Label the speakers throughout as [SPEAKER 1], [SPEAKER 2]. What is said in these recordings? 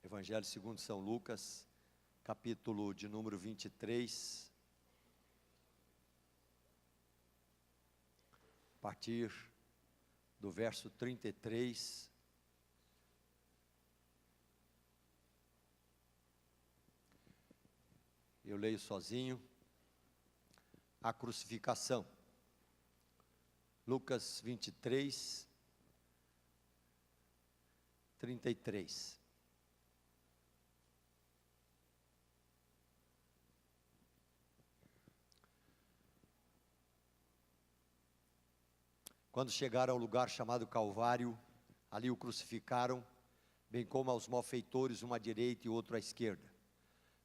[SPEAKER 1] Evangelho segundo São Lucas, capítulo de número 23, a partir do verso 33, eu leio sozinho, a crucificação. Lucas 23, 33. Quando chegaram ao lugar chamado Calvário, ali o crucificaram, bem como aos malfeitores, um à direita e outro à esquerda.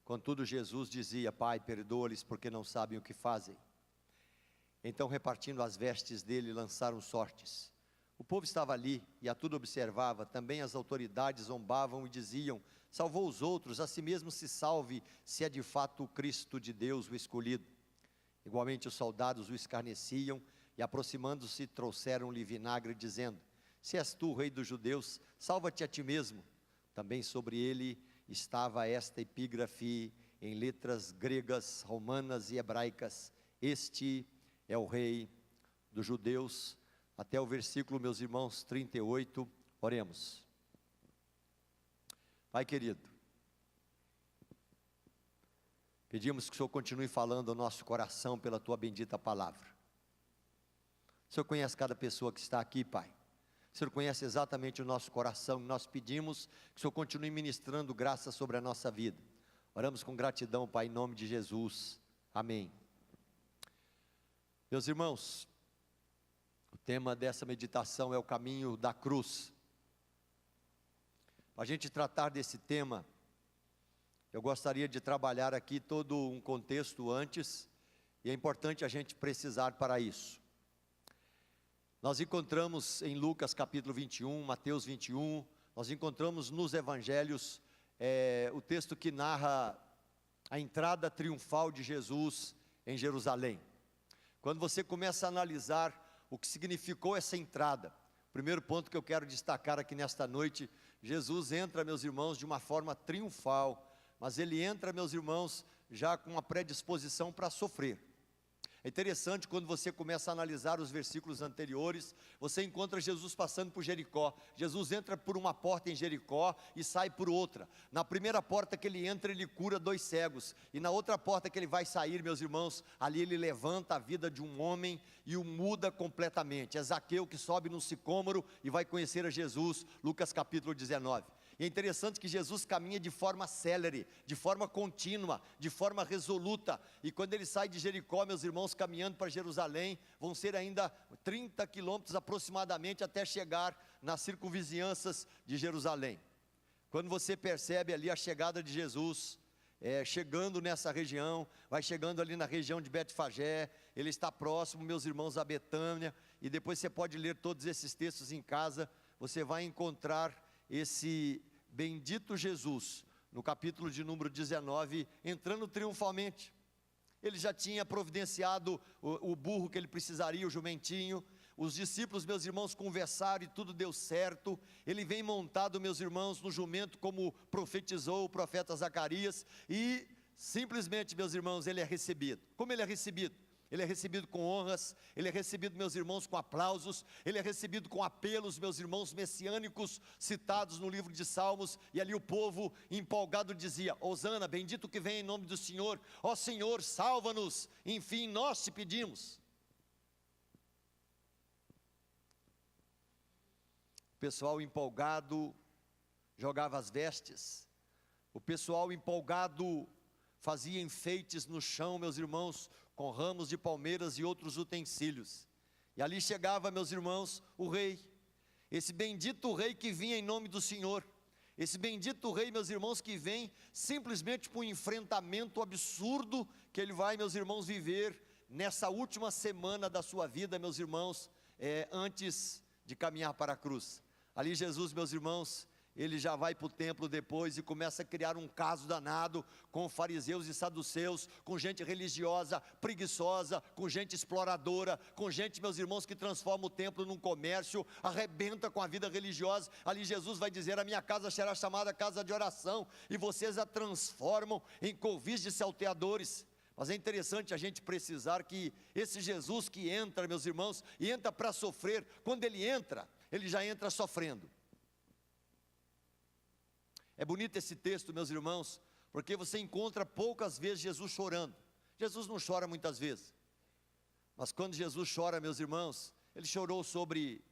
[SPEAKER 1] Contudo, Jesus dizia: Pai, perdoa-lhes, porque não sabem o que fazem. Então, repartindo as vestes dele, lançaram sortes. O povo estava ali e a tudo observava. Também as autoridades zombavam e diziam: salvou os outros, a si mesmo se salve, se é de fato o Cristo de Deus, o escolhido. Igualmente os soldados o escarneciam e, aproximando-se, trouxeram-lhe vinagre, dizendo: se és tu, rei dos judeus, salva-te a ti mesmo. Também sobre ele estava esta epígrafe em letras gregas, romanas e hebraicas: este é o rei dos judeus. Até o versículo, meus irmãos, 38, oremos. Pai querido, pedimos que o Senhor continue falando ao nosso coração pela tua bendita palavra. O Senhor conhece cada pessoa que está aqui, Pai. O Senhor conhece exatamente o nosso coração, e nós pedimos que o Senhor continue ministrando graça sobre a nossa vida. Oramos com gratidão, Pai, em nome de Jesus, amém. Meus irmãos, o tema dessa meditação é o caminho da cruz. Para a gente tratar desse tema, eu gostaria de trabalhar aqui todo um contexto antes, e é importante a gente precisar para isso. Nós encontramos em Lucas capítulo 21, Mateus 21, nós encontramos nos evangelhos o texto que narra a entrada triunfal de Jesus em Jerusalém. Quando você começa a analisar o que significou essa entrada, o primeiro ponto que eu quero destacar aqui nesta noite: Jesus entra, meus irmãos, de uma forma triunfal, mas ele entra, meus irmãos, já com uma predisposição para sofrer. É interessante, quando você começa a analisar os versículos anteriores, você encontra Jesus passando por Jericó. Jesus entra por uma porta em Jericó e sai por outra. Na primeira porta que ele entra, ele cura 2 cegos, e na outra porta que ele vai sair, meus irmãos, ali ele levanta a vida de um homem e o muda completamente. É Zaqueu que sobe num sicômoro e vai conhecer a Jesus, Lucas capítulo 19. E é interessante que Jesus caminha de forma célere, de forma contínua, de forma resoluta. E quando ele sai de Jericó, meus irmãos, caminhando para Jerusalém, vão ser ainda 30 quilômetros aproximadamente até chegar nas circunvizinhanças de Jerusalém. Quando você percebe ali a chegada de Jesus, chegando nessa região, vai chegando ali na região de Betfagé, ele está próximo, meus irmãos, a Betânia, e depois você pode ler todos esses textos em casa, você vai encontrar esse bendito Jesus, no capítulo de número 19, entrando triunfalmente. Ele já tinha providenciado o burro que ele precisaria, o jumentinho. Os discípulos, meus irmãos, conversaram e tudo deu certo. Ele vem montado, meus irmãos, no jumento, como profetizou o profeta Zacarias, e simplesmente, meus irmãos, ele é recebido. Como ele é recebido? Ele é recebido com honras, ele é recebido, meus irmãos, com aplausos, ele é recebido com apelos, meus irmãos, messiânicos, citados no livro de Salmos, e ali o povo empolgado dizia: Hosana, bendito que vem em nome do Senhor, ó Senhor, salva-nos, enfim, nós te pedimos. O pessoal empolgado jogava as vestes, o pessoal empolgado fazia enfeites no chão, meus irmãos, com ramos de palmeiras e outros utensílios. E ali chegava, meus irmãos, o rei, esse bendito rei que vinha em nome do Senhor, esse bendito rei, meus irmãos, que vem simplesmente por um enfrentamento absurdo que ele vai, meus irmãos, viver nessa última semana da sua vida, meus irmãos, antes de caminhar para a cruz. Ali Jesus, meus irmãos, ele já vai para o templo depois e começa a criar um caso danado com fariseus e saduceus, com gente religiosa, preguiçosa, com gente exploradora, com gente, meus irmãos, que transforma o templo num comércio, arrebenta com a vida religiosa. Ali Jesus vai dizer: a minha casa será chamada casa de oração, e vocês a transformam em covis de salteadores. Mas é interessante a gente precisar que esse Jesus que entra, meus irmãos, e entra para sofrer, quando ele entra, ele já entra sofrendo. É bonito esse texto, meus irmãos, porque você encontra poucas vezes Jesus chorando. Jesus não chora muitas vezes, mas quando Jesus chora, meus irmãos, ele chorou sobre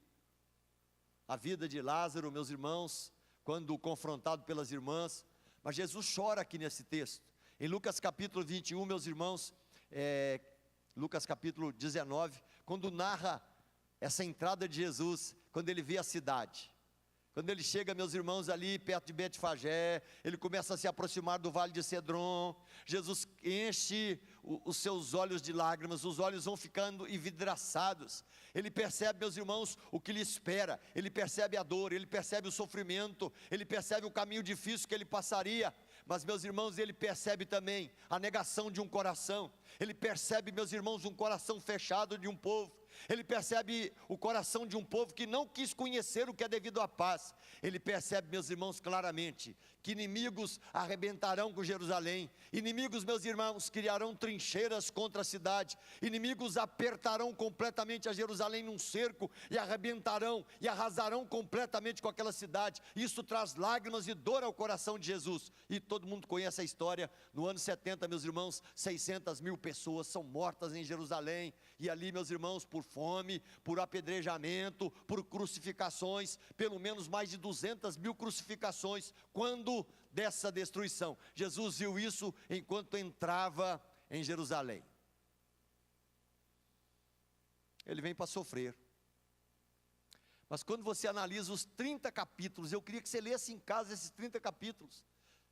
[SPEAKER 1] a vida de Lázaro, meus irmãos, quando confrontado pelas irmãs. Mas Jesus chora aqui nesse texto. Em Lucas capítulo 21, meus irmãos, Lucas capítulo 19, quando narra essa entrada de Jesus, quando ele vê a cidade. Quando ele chega, meus irmãos, ali perto de Betfagé, ele começa a se aproximar do vale de Cedron. Jesus enche os seus olhos de lágrimas, os olhos vão ficando envidraçados. Ele percebe, meus irmãos, o que lhe espera, ele percebe a dor, ele percebe o sofrimento, ele percebe o caminho difícil que ele passaria. Mas, meus irmãos, ele percebe também a negação de um coração. Ele percebe, meus irmãos, um coração fechado de um povo. Ele percebe o coração de um povo que não quis conhecer o que é devido à paz. Ele percebe, meus irmãos, claramente que inimigos arrebentarão com Jerusalém. Inimigos, meus irmãos, criarão trincheiras contra a cidade. Inimigos apertarão completamente a Jerusalém num cerco e arrebentarão e arrasarão completamente com aquela cidade. Isso traz lágrimas e dor ao coração de Jesus. E todo mundo conhece a história. No ano 70, meus irmãos, 600.000 pessoas são mortas em Jerusalém. E ali, meus irmãos, por fome, por apedrejamento, por crucificações, pelo menos mais de 200.000 crucificações. Quando dessa destruição, Jesus viu isso enquanto entrava em Jerusalém. Ele vem para sofrer. Mas quando você analisa os 30 capítulos, eu queria que você lesse em casa esses 30 capítulos.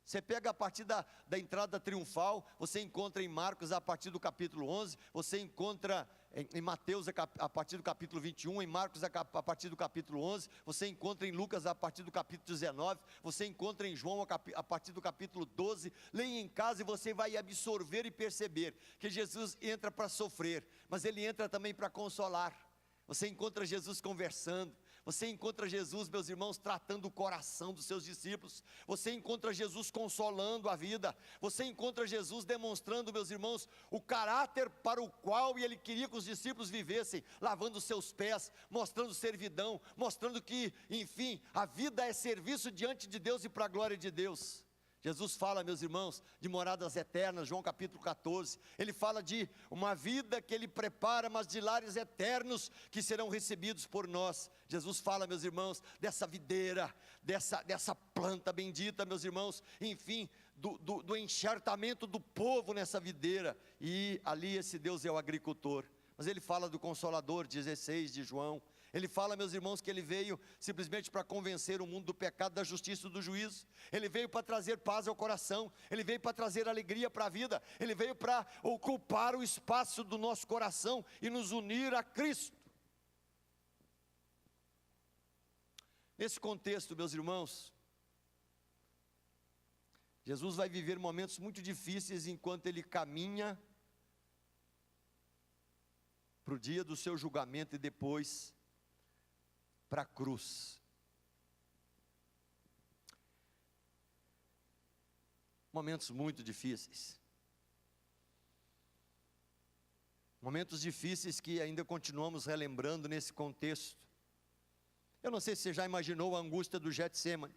[SPEAKER 1] Você pega a partir da entrada triunfal, você encontra em Marcos a partir do capítulo 11, você encontra em Mateus a partir do capítulo 21, em Marcos a partir do capítulo 11, você encontra em Lucas a partir do capítulo 19, você encontra em João a partir do capítulo 12, leia em casa e você vai absorver e perceber que Jesus entra para sofrer, mas ele entra também para consolar. Você encontra Jesus conversando, você encontra Jesus, meus irmãos, tratando o coração dos seus discípulos, você encontra Jesus consolando a vida, você encontra Jesus demonstrando, meus irmãos, o caráter para o qual ele queria que os discípulos vivessem, lavando os seus pés, mostrando servidão, mostrando que, enfim, a vida é serviço diante de Deus e para a glória de Deus. Jesus fala, meus irmãos, de moradas eternas, João capítulo 14, ele fala de uma vida que ele prepara, mas de lares eternos que serão recebidos por nós. Jesus fala, meus irmãos, dessa videira, dessa planta bendita, meus irmãos, enfim, do enxertamento do povo nessa videira, e ali esse Deus é o agricultor. Mas ele fala do Consolador, 16 de João. Ele fala, meus irmãos, que ele veio simplesmente para convencer o mundo do pecado, da justiça e do juízo. Ele veio para trazer paz ao coração. Ele veio para trazer alegria para a vida. Ele veio para ocupar o espaço do nosso coração e nos unir a Cristo. Nesse contexto, meus irmãos, Jesus vai viver momentos muito difíceis enquanto ele caminha para o dia do seu julgamento e depois para a cruz. Momentos muito difíceis. Momentos difíceis que ainda continuamos relembrando nesse contexto. Eu não sei se você já imaginou a angústia do Getsêmani.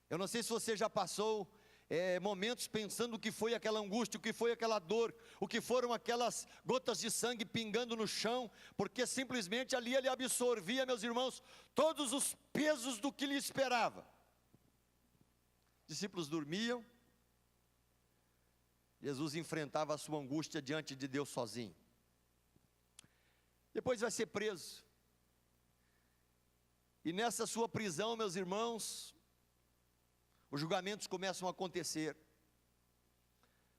[SPEAKER 1] Eu não sei se você já passou momentos pensando o que foi aquela angústia, o que foi aquela dor, o que foram aquelas gotas de sangue pingando no chão, porque simplesmente ali ele absorvia, meus irmãos, todos os pesos do que lhe esperava. Discípulos dormiam, Jesus enfrentava a sua angústia diante de Deus sozinho. Depois vai ser preso, e nessa sua prisão, meus irmãos, os julgamentos começam a acontecer.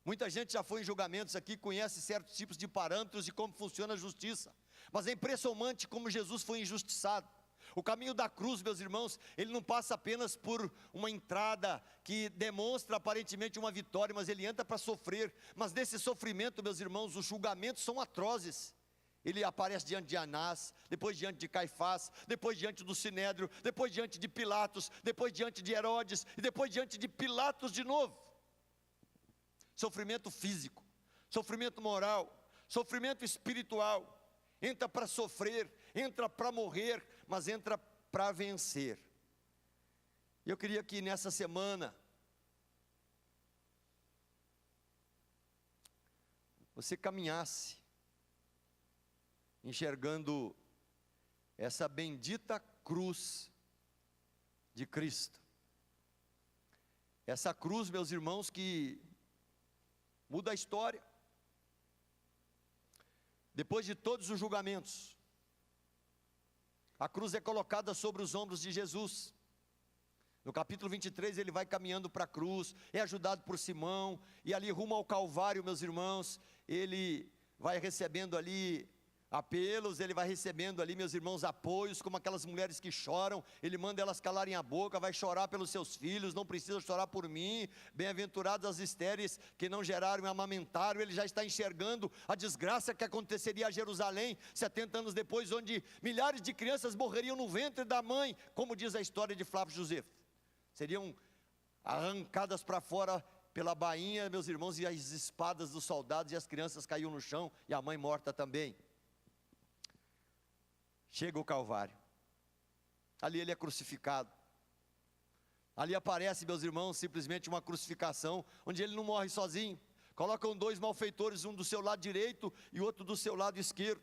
[SPEAKER 1] Muita gente já foi em julgamentos aqui, conhece certos tipos de parâmetros de como funciona a justiça. Mas é impressionante como Jesus foi injustiçado. O caminho da cruz, meus irmãos, ele não passa apenas por uma entrada que demonstra aparentemente uma vitória, mas ele entra para sofrer. Mas nesse sofrimento, meus irmãos, os julgamentos são atrozes. Ele aparece diante de Anás, depois diante de Caifás, depois diante do Sinédrio, depois diante de Pilatos, depois diante de Herodes, e depois diante de Pilatos de novo. Sofrimento físico, sofrimento moral, sofrimento espiritual. Entra para sofrer, entra para morrer, mas entra para vencer. Eu queria que nessa semana você caminhasse enxergando essa bendita cruz de Cristo. Essa cruz, meus irmãos, que muda a história. Depois de todos os julgamentos, a cruz é colocada sobre os ombros de Jesus. No capítulo 23 ele vai caminhando para a cruz, é ajudado por Simão, e ali rumo ao Calvário, meus irmãos, ele vai recebendo ali apelos, ele vai recebendo ali, meus irmãos, apoios, como aquelas mulheres que choram, ele manda elas calarem a boca, vai chorar pelos seus filhos, não precisa chorar por mim, bem-aventuradas as estéreis que não geraram e amamentaram. Ele já está enxergando a desgraça que aconteceria a Jerusalém, 70 anos depois, onde milhares de crianças morreriam no ventre da mãe, como diz a história de Flávio José, seriam arrancadas para fora pela bainha, meus irmãos, e as espadas dos soldados, e as crianças caíam no chão, e a mãe morta também. Chega o Calvário, ali ele é crucificado, ali aparece, meus irmãos, simplesmente uma crucificação, onde ele não morre sozinho, colocam dois malfeitores, um do seu lado direito e outro do seu lado esquerdo.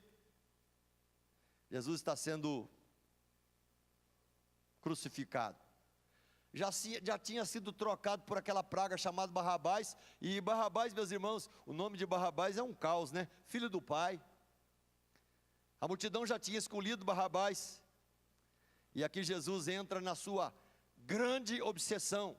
[SPEAKER 1] Jesus está sendo crucificado, já tinha sido trocado por aquela praga chamada Barrabás, e Barrabás, meus irmãos, o nome de Barrabás é um caos, né? Filho do pai. A multidão já tinha escolhido Barrabás, e aqui Jesus entra na sua grande obsessão.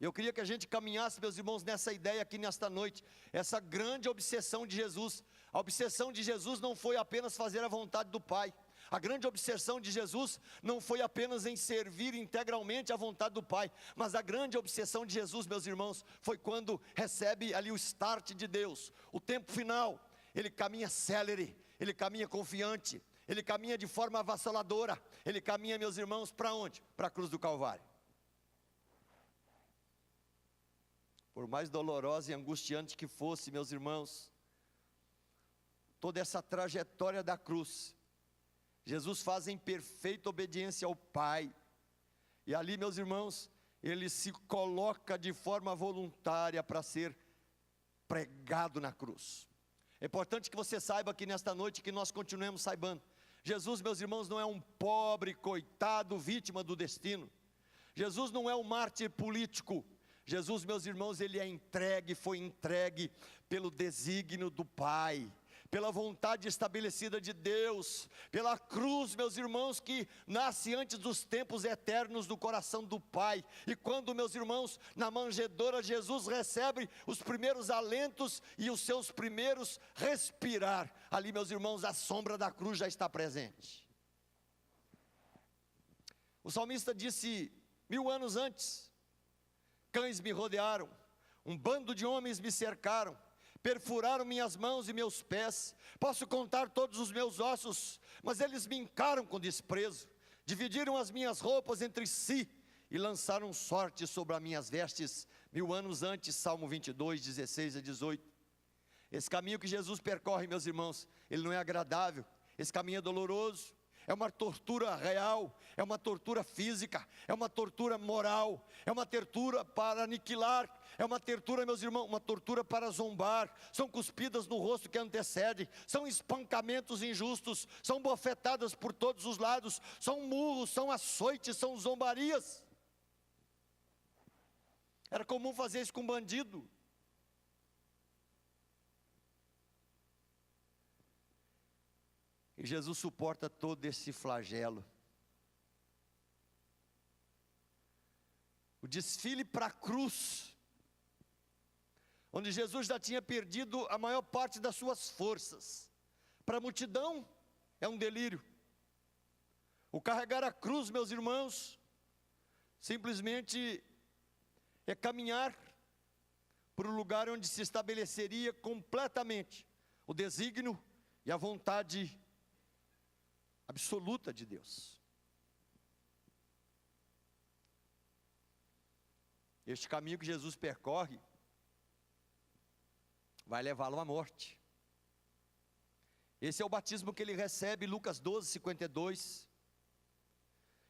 [SPEAKER 1] Eu queria que a gente caminhasse, meus irmãos, nessa ideia aqui nesta noite, essa grande obsessão de Jesus. A obsessão de Jesus não foi apenas fazer a vontade do Pai, a grande obsessão de Jesus não foi apenas em servir integralmente a vontade do Pai, mas a grande obsessão de Jesus, meus irmãos, foi quando recebe ali o start de Deus, o tempo final. Ele caminha célere, ele caminha confiante, ele caminha de forma avassaladora, ele caminha, meus irmãos, para onde? Para a cruz do Calvário. Por mais dolorosa e angustiante que fosse, meus irmãos, toda essa trajetória da cruz, Jesus faz em perfeita obediência ao Pai, e ali, meus irmãos, ele se coloca de forma voluntária para ser pregado na cruz. É importante que você saiba aqui nesta noite, que nós continuemos saibando, Jesus, meus irmãos, não é um pobre coitado vítima do destino, Jesus não é um mártir político, Jesus, meus irmãos, ele é entregue, foi entregue pelo desígnio do Pai, pela vontade estabelecida de Deus, pela cruz, meus irmãos, que nasce antes dos tempos eternos do coração do Pai. E quando, meus irmãos, na manjedoura Jesus recebe os primeiros alentos e os seus primeiros respirar, ali, meus irmãos, a sombra da cruz já está presente. O salmista disse 1000 anos antes: cães me rodearam, um bando de homens me cercaram, perfuraram minhas mãos e meus pés, posso contar todos os meus ossos, mas eles me encaram com desprezo, dividiram as minhas roupas entre si, e lançaram sorte sobre as minhas vestes. 1000 anos antes, Salmo 22, 16 a 18, esse caminho que Jesus percorre, meus irmãos, ele não é agradável, esse caminho é doloroso, é uma tortura real, é uma tortura física, é uma tortura moral, é uma tortura para aniquilar, é uma tortura, meus irmãos, uma tortura para zombar, são cuspidas no rosto que antecede, são espancamentos injustos, são bofetadas por todos os lados, são murros, são açoites, são zombarias. Era comum fazer isso com bandido. E Jesus suporta todo esse flagelo. O desfile para a cruz, onde Jesus já tinha perdido a maior parte das suas forças. Para a multidão é um delírio. O carregar a cruz, meus irmãos, simplesmente é caminhar para o lugar onde se estabeleceria completamente o desígnio e a vontade absoluta de Deus. Este caminho que Jesus percorre vai levá-lo à morte. Esse é o batismo que ele recebe, Lucas 12, 52.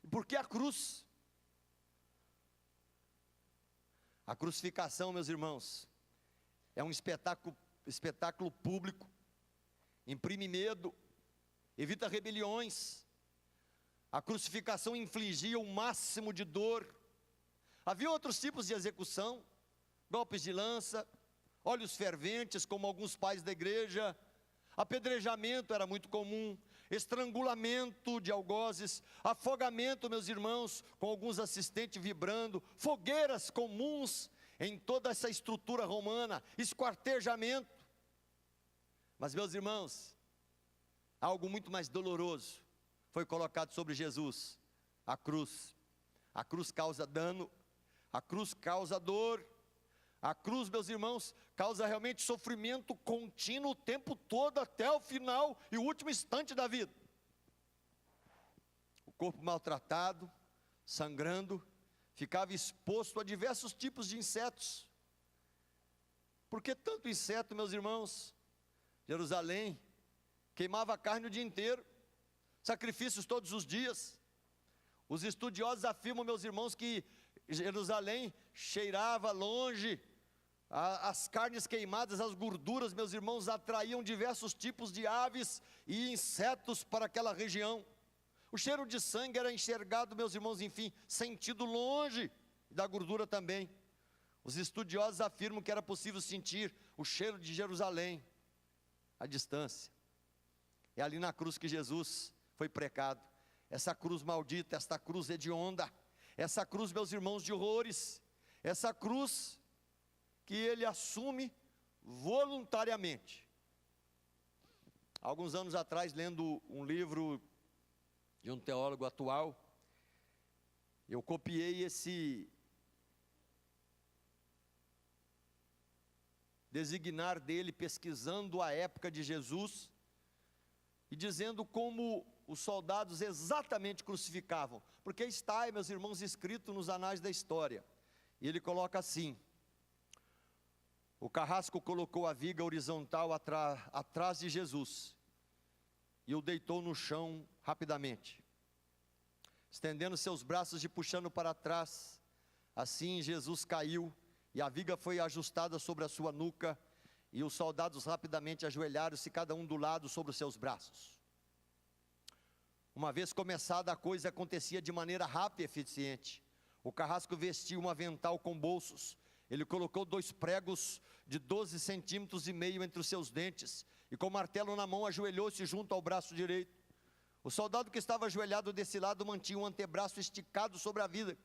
[SPEAKER 1] E por que a cruz? A crucificação, meus irmãos, é um espetáculo público, imprime medo, evita rebeliões. A crucificação infligia o máximo de dor. Havia outros tipos de execução, golpes de lança, olhos ferventes, como alguns pais da igreja, apedrejamento era muito comum, estrangulamento de algozes, afogamento, meus irmãos, com alguns assistentes vibrando, fogueiras comuns em toda essa estrutura romana, esquartejamento. Mas, meus irmãos, algo muito mais doloroso foi colocado sobre Jesus, a cruz. A cruz causa dano, a cruz causa dor, a cruz, meus irmãos, causa realmente sofrimento contínuo o tempo todo, até o final e o último instante da vida. O corpo maltratado, sangrando, ficava exposto a diversos tipos de insetos. Por que tanto inseto, meus irmãos? Jerusalém queimava a carne o dia inteiro, sacrifícios todos os dias. Os estudiosos afirmam, meus irmãos, que Jerusalém cheirava longe, as carnes queimadas, as gorduras, meus irmãos, atraíam diversos tipos de aves e insetos para aquela região. O cheiro de sangue era enxergado, meus irmãos, enfim, sentido longe, da gordura também. Os estudiosos afirmam que era possível sentir o cheiro de Jerusalém à distância. É ali na cruz que Jesus foi pregado. Essa cruz maldita, esta cruz hedionda, essa cruz, meus irmãos, de horrores, essa cruz que ele assume voluntariamente. Alguns anos atrás, lendo um livro de um teólogo atual, eu copiei esse designar dele, pesquisando a época de Jesus, e dizendo como os soldados exatamente crucificavam, porque está, meus irmãos, escrito nos anais da história, e ele coloca assim: o carrasco colocou a viga horizontal atrás de Jesus, e o deitou no chão rapidamente, estendendo seus braços e puxando para trás. Assim Jesus caiu, e a viga foi ajustada sobre a sua nuca, e os soldados rapidamente ajoelharam-se, cada um do lado, sobre os seus braços. Uma vez começada, a coisa acontecia de maneira rápida e eficiente. O carrasco vestia um avental com bolsos. Ele colocou 2 pregos de 12 centímetros e meio entre os seus dentes, e com o martelo na mão ajoelhou-se junto ao braço direito. O soldado que estava ajoelhado desse lado mantinha um antebraço esticado sobre a viga.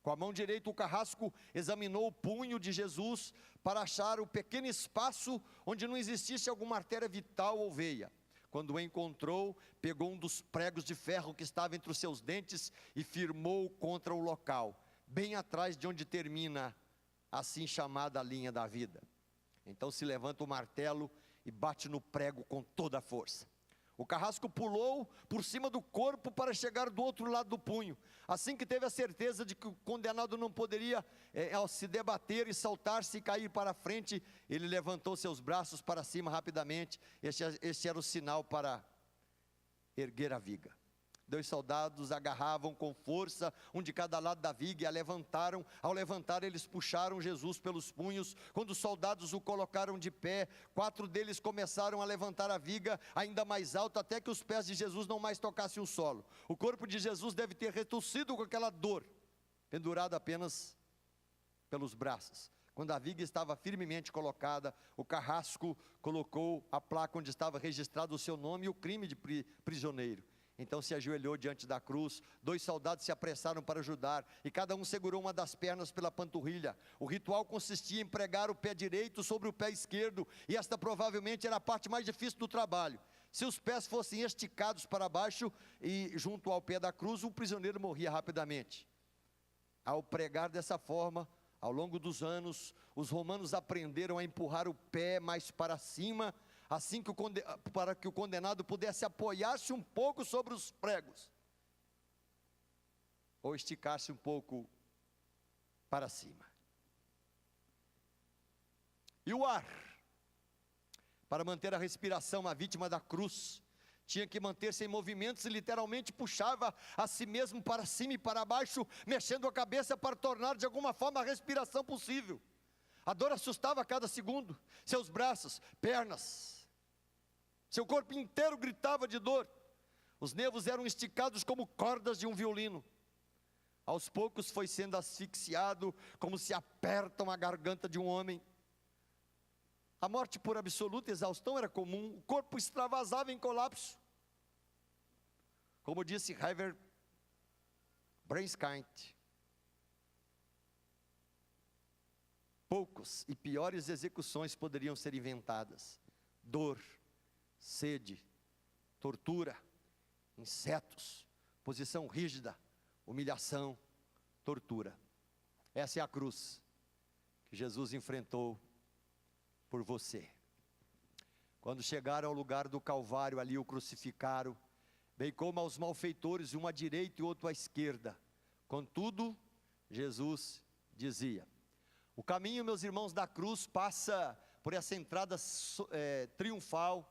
[SPEAKER 1] Com a mão direita, o carrasco examinou o punho de Jesus para achar o pequeno espaço onde não existisse alguma artéria vital ou veia. Quando o encontrou, pegou um dos pregos de ferro que estava entre os seus dentes e firmou contra o local, bem atrás de onde termina a assim chamada linha da vida. Então se levanta o martelo e bate no prego com toda a força. O carrasco pulou por cima do corpo para chegar do outro lado do punho. Assim que teve a certeza de que o condenado não poderia ao se debater e saltar-se e cair para frente, ele levantou seus braços para cima rapidamente. Este era o sinal para erguer a viga. 2 soldados agarravam com força, um de cada lado da viga, e a levantaram. Ao levantar, eles puxaram Jesus pelos punhos. Quando os soldados o colocaram de pé, 4 deles começaram a levantar a viga ainda mais alto, até que os pés de Jesus não mais tocassem o solo. O corpo de Jesus deve ter retorcido com aquela dor, pendurado apenas pelos braços. Quando a viga estava firmemente colocada, o carrasco colocou a placa onde estava registrado o seu nome e o crime de prisioneiro. Então se ajoelhou diante da cruz. 2 soldados se apressaram para ajudar, e cada um segurou uma das pernas pela panturrilha. O ritual consistia em pregar o pé direito sobre o pé esquerdo, e esta provavelmente era a parte mais difícil do trabalho. Se os pés fossem esticados para baixo e junto ao pé da cruz, o prisioneiro morria rapidamente. Ao pregar dessa forma, ao longo dos anos, os romanos aprenderam a empurrar o pé mais para cima, assim que para que o condenado pudesse apoiar-se um pouco sobre os pregos, ou esticar-se um pouco para cima. E o ar, para manter a respiração, a vítima da cruz tinha que manter-se em movimentos e literalmente puxava a si mesmo para cima e para baixo, mexendo a cabeça para tornar de alguma forma a respiração possível. A dor assustava a cada segundo, seus braços, pernas, seu corpo inteiro gritava de dor. Os nervos eram esticados como cordas de um violino. Aos poucos foi sendo asfixiado, como se apertam a garganta de um homem. A morte por absoluta exaustão era comum, o corpo extravasava em colapso. Como disse Herbert Brandskind, poucos e piores execuções poderiam ser inventadas: dor, sede, tortura, insetos, posição rígida, humilhação, tortura. Essa é a cruz que Jesus enfrentou por você. Quando chegaram ao lugar do Calvário, ali o crucificaram, bem como aos malfeitores, um à direita e outro à esquerda. Contudo, Jesus dizia: o caminho, meus irmãos, da cruz passa por essa entrada triunfal,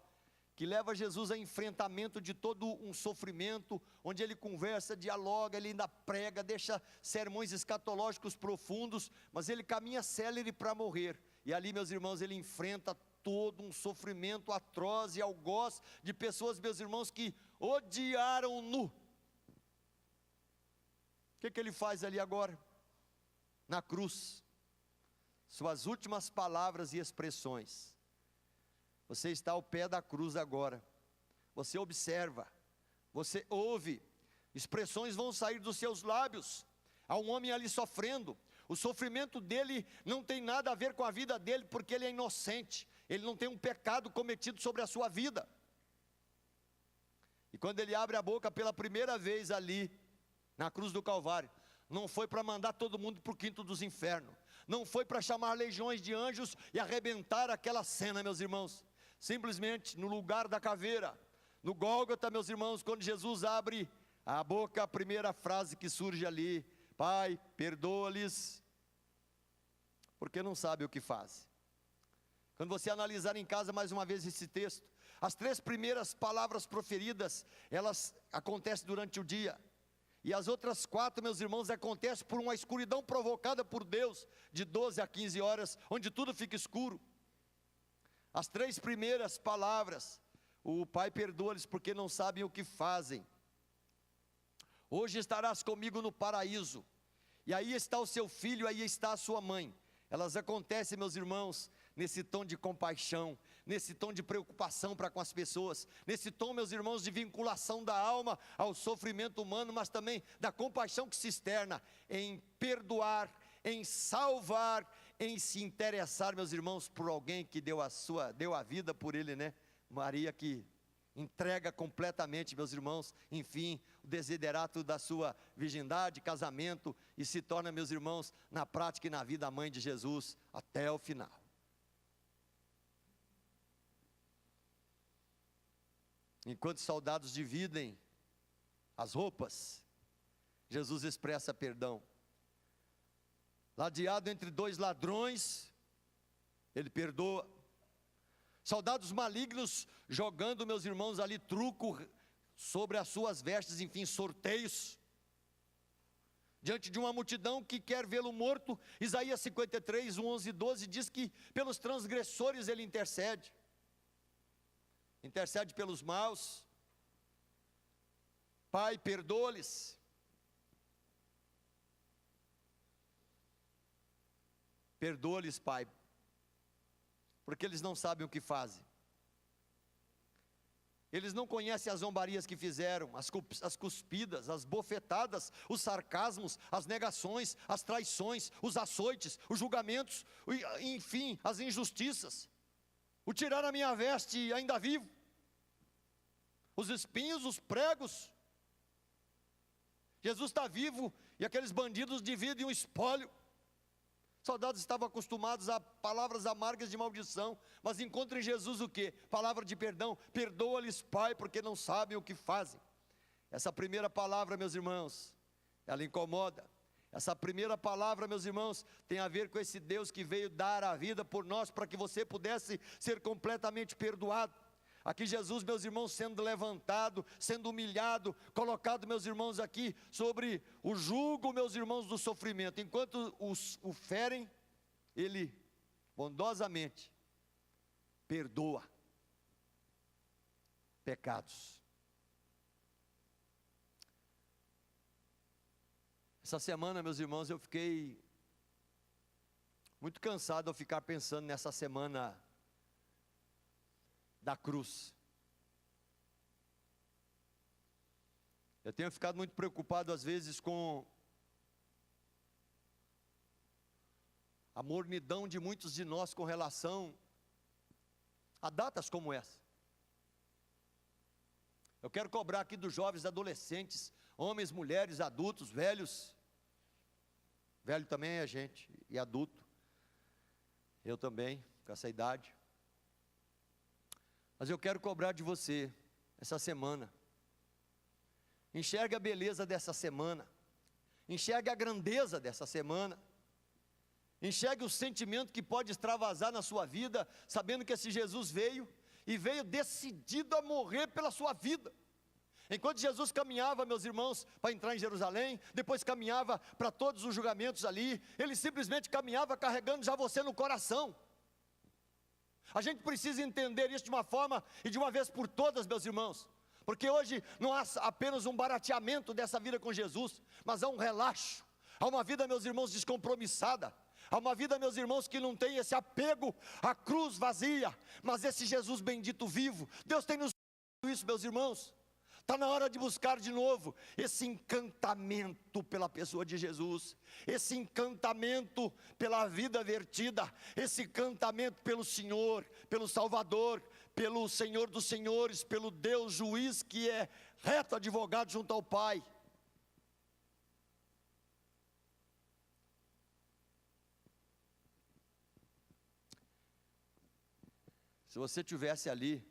[SPEAKER 1] que leva Jesus a enfrentamento de todo um sofrimento, onde ele conversa, dialoga, ele ainda prega, deixa sermões escatológicos profundos, mas ele caminha célere para morrer. E ali, meus irmãos, ele enfrenta todo um sofrimento atroz e algoz de pessoas, meus irmãos, que odiaram-no. O que ele faz ali agora? Na cruz, suas últimas palavras e expressões. Você está ao pé da cruz agora, você observa, você ouve, expressões vão sair dos seus lábios. Há um homem ali sofrendo. O sofrimento dele não tem nada a ver com a vida dele, porque ele é inocente, ele não tem um pecado cometido sobre a sua vida. E quando ele abre a boca pela primeira vez ali, na cruz do Calvário, não foi para mandar todo mundo para o quinto dos infernos, não foi para chamar legiões de anjos e arrebentar aquela cena, meus irmãos. Simplesmente no lugar da caveira, no Gólgota, meus irmãos, quando Jesus abre a boca, a primeira frase que surge ali: Pai, perdoa-lhes, porque não sabe o que faz. Quando você analisar em casa mais uma vez esse texto, as 3 primeiras palavras proferidas, elas acontecem durante o dia, e as outras 4, meus irmãos, acontecem por uma escuridão provocada por Deus, de 12 a 15 horas, onde tudo fica escuro. As 3 primeiras palavras, o Pai perdoa-lhes porque não sabem o que fazem. Hoje estarás comigo no paraíso, e aí está o seu filho, aí está a sua mãe. Elas acontecem, meus irmãos, nesse tom de compaixão, nesse tom de preocupação para com as pessoas, nesse tom, meus irmãos, de vinculação da alma ao sofrimento humano, mas também da compaixão que se externa em perdoar, em salvar, em se interessar, meus irmãos, por alguém que deu a vida por ele, né? Maria, que entrega completamente, meus irmãos, enfim, o desiderato da sua virgindade, casamento, e se torna, meus irmãos, na prática e na vida, a mãe de Jesus até o final. Enquanto soldados dividem as roupas, Jesus expressa perdão. Ladeado entre 2 ladrões, ele perdoa. Soldados malignos jogando, meus irmãos, ali truco sobre as suas vestes, enfim, sorteios. Diante de uma multidão que quer vê-lo morto, Isaías 53, 11 e 12 diz que pelos transgressores ele intercede. Intercede pelos maus. Pai, perdoa-lhes. Perdoa-lhes, Pai, porque eles não sabem o que fazem. Eles não conhecem as zombarias que fizeram, as cuspidas, as bofetadas, os sarcasmos, as negações, as traições, os açoites, os julgamentos, enfim, as injustiças. O tirar a minha veste ainda vivo. os espinhos, os pregos. Jesus está vivo e aqueles bandidos dividem o espólio. Os soldados estavam acostumados a palavras amargas de maldição, mas encontram em Jesus o quê? Palavra de perdão. Perdoa-lhes, Pai, porque não sabem o que fazem. Essa primeira palavra, meus irmãos, ela incomoda. Essa primeira palavra, meus irmãos, tem a ver com esse Deus que veio dar a vida por nós, para que você pudesse ser completamente perdoado. Aqui Jesus, meus irmãos, sendo levantado, sendo humilhado, colocado, meus irmãos, aqui sobre o jugo, meus irmãos, do sofrimento. Enquanto o ferem, Ele bondosamente perdoa pecados. Essa semana, meus irmãos, eu fiquei muito cansado ao ficar pensando nessa semana da cruz. Eu tenho ficado muito preocupado às vezes com a mornidão de muitos de nós com relação a datas como essa. Eu quero cobrar aqui dos jovens, adolescentes, homens, mulheres, adultos, velhos. Velho também é gente, e adulto. Eu também, com essa idade. Mas eu quero cobrar de você, essa semana. Enxergue a beleza dessa semana. Enxergue a grandeza dessa semana. Enxergue o sentimento que pode extravasar na sua vida, sabendo que esse Jesus veio, e veio decidido a morrer pela sua vida. Enquanto Jesus caminhava, meus irmãos, para entrar em Jerusalém, depois caminhava para todos os julgamentos ali, Ele simplesmente caminhava carregando já você no coração. A gente precisa entender isso de uma forma e de uma vez por todas, meus irmãos, porque hoje não há apenas um barateamento dessa vida com Jesus, mas há um relaxo, há uma vida, meus irmãos, descompromissada, há uma vida, meus irmãos, que não tem esse apego à cruz vazia, mas esse Jesus bendito vivo. Deus tem nos dado isso, meus irmãos. Está na hora de buscar de novo esse encantamento pela pessoa de Jesus, esse encantamento pela vida vertida, esse encantamento pelo Senhor, pelo Salvador, pelo Senhor dos Senhores, pelo Deus juiz que é reto advogado junto ao Pai. Se você tivesse ali,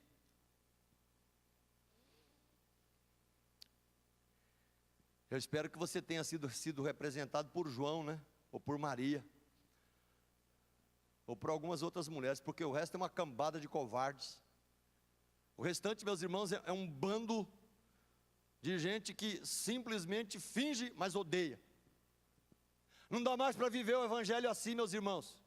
[SPEAKER 1] eu espero que você tenha sido representado por João, né? Ou por Maria, ou por algumas outras mulheres, porque o resto é uma cambada de covardes. O restante, meus irmãos, é um bando de gente que simplesmente finge, mas odeia. Não dá mais para viver o evangelho assim, meus irmãos.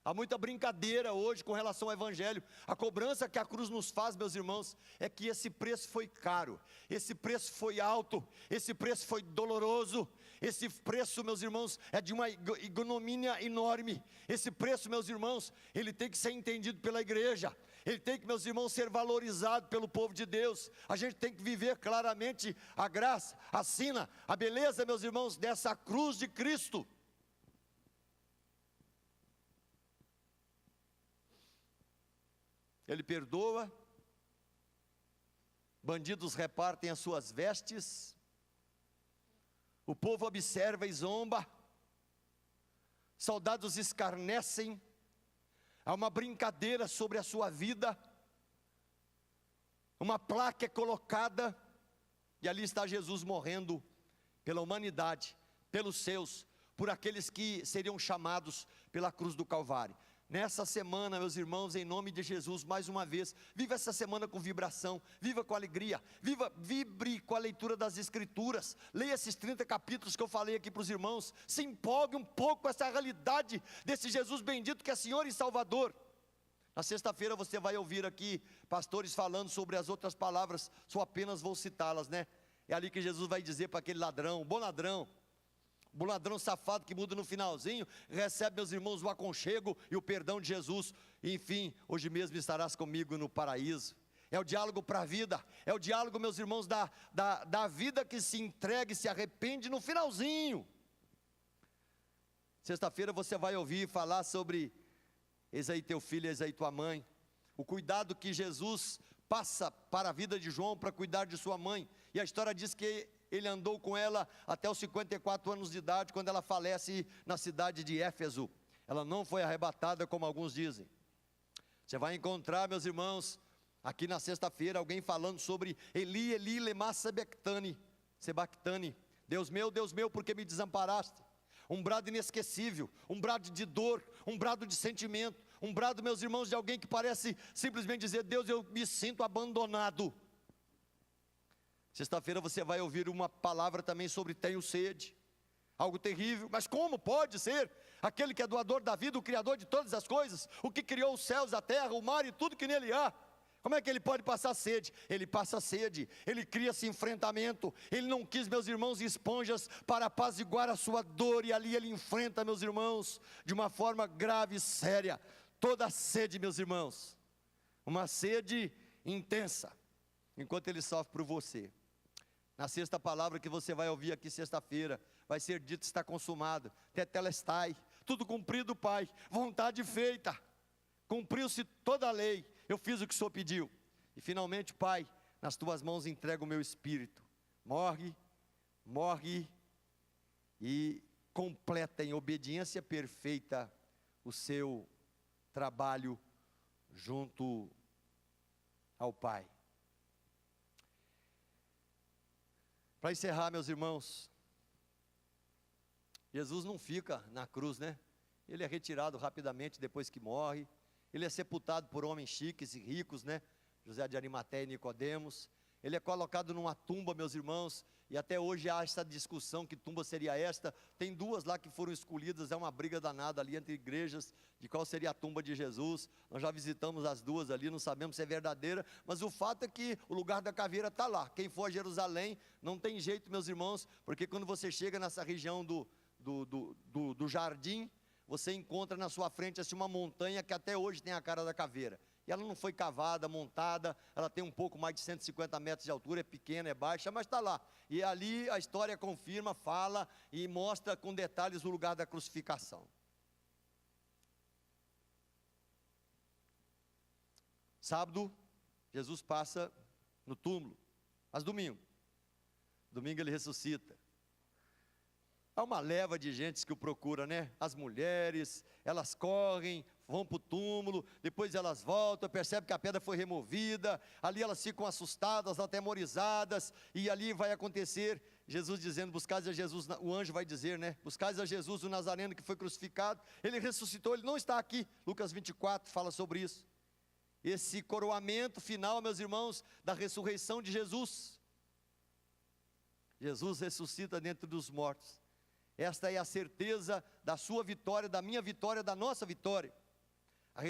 [SPEAKER 1] Há muita brincadeira hoje com relação ao evangelho. A cobrança que a cruz nos faz, meus irmãos, é que esse preço foi caro, esse preço foi alto, esse preço foi doloroso, esse preço, meus irmãos, é de uma ignomínia enorme. Esse preço, meus irmãos, ele tem que ser entendido pela igreja, ele tem que, meus irmãos, ser valorizado pelo povo de Deus. A gente tem que viver claramente a graça, a sina, a beleza, meus irmãos, dessa cruz de Cristo. Ele perdoa, bandidos repartem as suas vestes, o povo observa e zomba, soldados escarnecem, há uma brincadeira sobre a sua vida, uma placa é colocada, e ali está Jesus morrendo pela humanidade, pelos seus, por aqueles que seriam chamados pela cruz do Calvário. Nessa semana, meus irmãos, em nome de Jesus, mais uma vez, viva essa semana com vibração, viva com alegria, vibre com a leitura das Escrituras, leia esses 30 capítulos que eu falei aqui para os irmãos, se empolgue um pouco com essa realidade desse Jesus bendito que é Senhor e Salvador. Na sexta-feira você vai ouvir aqui pastores falando sobre as outras palavras, só apenas vou citá-las, né? É ali que Jesus vai dizer para aquele ladrão, bom ladrão, o ladrão safado que muda no finalzinho, recebe, meus irmãos, o aconchego e o perdão de Jesus. Enfim, hoje mesmo estarás comigo no paraíso. É o diálogo para a vida, é o diálogo, meus irmãos, da vida que se entrega e se arrepende no finalzinho. Sexta-feira você vai ouvir falar sobre, eis aí teu filho, eis aí tua mãe. O cuidado que Jesus passa para a vida de João para cuidar de sua mãe, e a história diz que ele andou com ela até os 54 anos de idade, quando ela falece na cidade de Éfeso. Ela não foi arrebatada como alguns dizem. Você vai encontrar, meus irmãos, aqui na sexta-feira, alguém falando sobre Eli, Eli, lema sabachthani, Deus meu, por que me desamparaste? Um brado inesquecível, um brado de dor, um brado de sentimento, um brado, meus irmãos, de alguém que parece simplesmente dizer: Deus, eu me sinto abandonado. Sexta-feira você vai ouvir uma palavra também sobre tenho sede, algo terrível. Mas como pode ser aquele que é doador da vida, o criador de todas as coisas, o que criou os céus, a terra, o mar e tudo que nele há? Como é que ele pode passar sede? Ele passa sede, ele cria esse enfrentamento. Ele não quis, meus irmãos, esponjas para apaziguar a sua dor, e ali ele enfrenta, meus irmãos, de uma forma grave e séria, toda a sede, meus irmãos, uma sede intensa, enquanto ele sofre por você. Na sexta palavra que você vai ouvir aqui sexta-feira, vai ser dito: está consumado, tetelestai, tudo cumprido, Pai, vontade feita, cumpriu-se toda a lei, eu fiz o que o Senhor pediu. E finalmente, Pai, nas tuas mãos entrego o meu espírito. Morre e completa em obediência perfeita o seu trabalho junto ao Pai. Para encerrar, meus irmãos, Jesus não fica na cruz, né? Ele é retirado rapidamente depois que morre. Ele é sepultado por homens chiques e ricos, né? José de Arimateia e Nicodemos. Ele é colocado numa tumba, meus irmãos, e até hoje há essa discussão: que tumba seria esta? Tem duas lá que foram escolhidas, é uma briga danada ali entre igrejas, de qual seria a tumba de Jesus. Nós já visitamos as duas ali, não sabemos se é verdadeira, mas o fato é que o lugar da caveira está lá. Quem for a Jerusalém, não tem jeito, meus irmãos, porque quando você chega nessa região do jardim, você encontra na sua frente assim uma montanha que até hoje tem a cara da caveira. E ela não foi cavada, montada, ela tem um pouco mais de 150 metros de altura, é pequena, é baixa, mas está lá. E ali a história confirma, fala e mostra com detalhes o lugar da crucificação. Sábado, Jesus passa no túmulo, mas domingo ele ressuscita. Há uma leva de gente que o procura, né? As mulheres, elas correm, vão para o túmulo, depois elas voltam, percebem que a pedra foi removida, ali elas ficam assustadas, atemorizadas, e ali vai acontecer, Jesus dizendo: buscais a Jesus, o anjo vai dizer, né? Buscais a Jesus, o Nazareno que foi crucificado. Ele ressuscitou, ele não está aqui. Lucas 24 fala sobre isso. Esse coroamento final, meus irmãos, da ressurreição de Jesus. Jesus ressuscita dentro dos mortos. Esta é a certeza da sua vitória, da minha vitória, da nossa vitória. A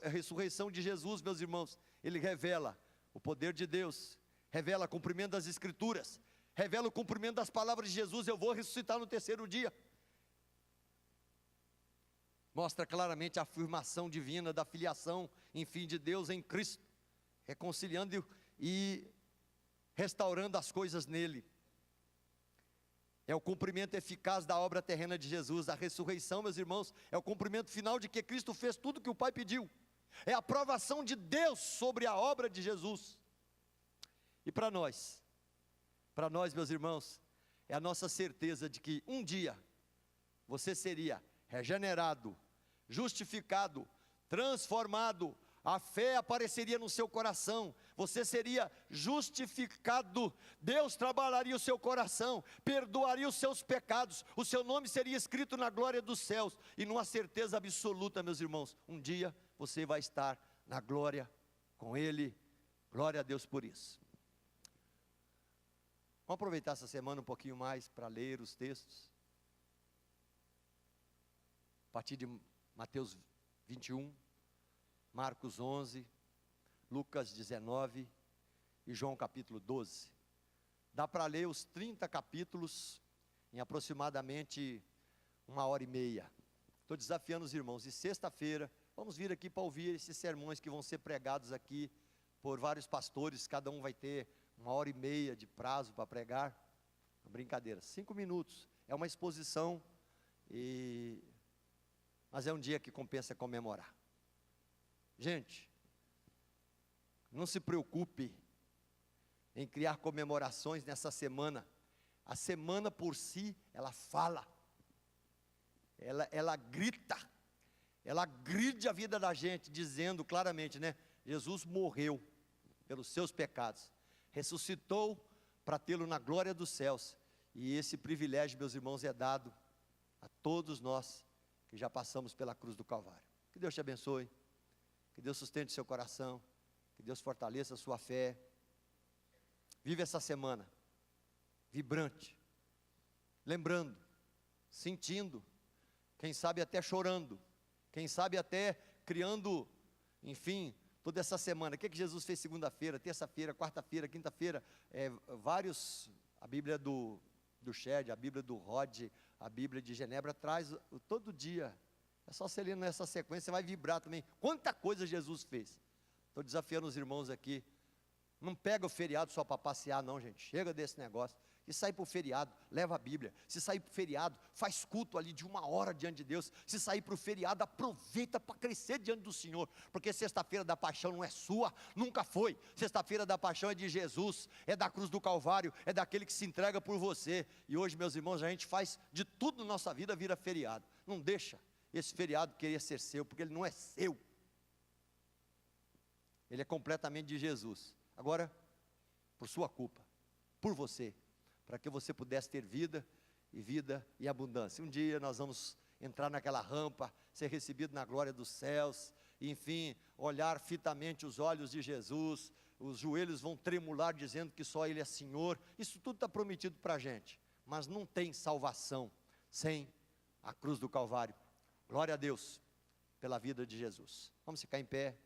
[SPEAKER 1] ressurreição de Jesus, meus irmãos, ele revela o poder de Deus, revela o cumprimento das Escrituras, revela o cumprimento das palavras de Jesus: eu vou ressuscitar no terceiro dia. Mostra claramente a afirmação divina da filiação, enfim, de Deus em Cristo, reconciliando e restaurando as coisas nele. É o cumprimento eficaz da obra terrena de Jesus. A ressurreição, meus irmãos, é o cumprimento final de que Cristo fez tudo que o Pai pediu. É a aprovação de Deus sobre a obra de Jesus. E para nós, meus irmãos, é a nossa certeza de que um dia você seria regenerado, justificado, transformado. A fé apareceria no seu coração, você seria justificado, Deus trabalharia o seu coração, perdoaria os seus pecados, o seu nome seria escrito na glória dos céus, e numa certeza absoluta, meus irmãos, um dia você vai estar na glória com Ele. Glória a Deus por isso. Vamos aproveitar essa semana um pouquinho mais para ler os textos, a partir de Mateus 21, Marcos 11, Lucas 19 e João capítulo 12. Dá para ler os 30 capítulos em aproximadamente 1h30. Estou desafiando os irmãos, e sexta-feira vamos vir aqui para ouvir esses sermões que vão ser pregados aqui por vários pastores. Cada um vai ter 1h30 de prazo para pregar. Brincadeira, 5 minutos, é uma exposição, mas é um dia que compensa comemorar. Gente, Não se preocupe em criar comemorações nessa semana. A semana por si, ela fala, ela grita, ela agride a vida da gente, dizendo claramente, né? Jesus morreu pelos seus pecados, ressuscitou para tê-lo na glória dos céus, e esse privilégio, meus irmãos, é dado a todos nós que já passamos pela cruz do Calvário. Que Deus te abençoe, que Deus sustente seu coração, que Deus fortaleça a sua fé. Vive essa semana vibrante, lembrando, sentindo, quem sabe até chorando, quem sabe até criando, enfim, toda essa semana. O que Jesus fez segunda-feira, terça-feira, quarta-feira, quinta-feira, a Bíblia do Shed, a Bíblia do Rod, a Bíblia de Genebra, traz todo dia. É só você ler nessa sequência, você vai vibrar também. Quanta coisa Jesus fez. Estou desafiando os irmãos aqui. Não pega o feriado só para passear não, gente. Chega desse negócio. Se sair para o feriado, leva a Bíblia. Se sair para o feriado, faz culto ali de 1 hora diante de Deus. Se sair para o feriado, aproveita para crescer diante do Senhor. Porque sexta-feira da paixão não é sua, nunca foi. Sexta-feira da paixão é de Jesus, é da cruz do Calvário, é daquele que se entrega por você. E hoje, meus irmãos, a gente faz de tudo na nossa vida vira feriado. Não deixa esse feriado querer ser seu, porque ele não é seu. Ele é completamente de Jesus. Agora, por sua culpa, por você, para que você pudesse ter vida e abundância. Um dia nós vamos entrar naquela rampa, ser recebido na glória dos céus, enfim, olhar fitamente os olhos de Jesus, os joelhos vão tremular dizendo que só Ele é Senhor. Isso tudo está prometido para a gente, mas não tem salvação sem a cruz do Calvário. Glória a Deus pela vida de Jesus. Vamos ficar em pé.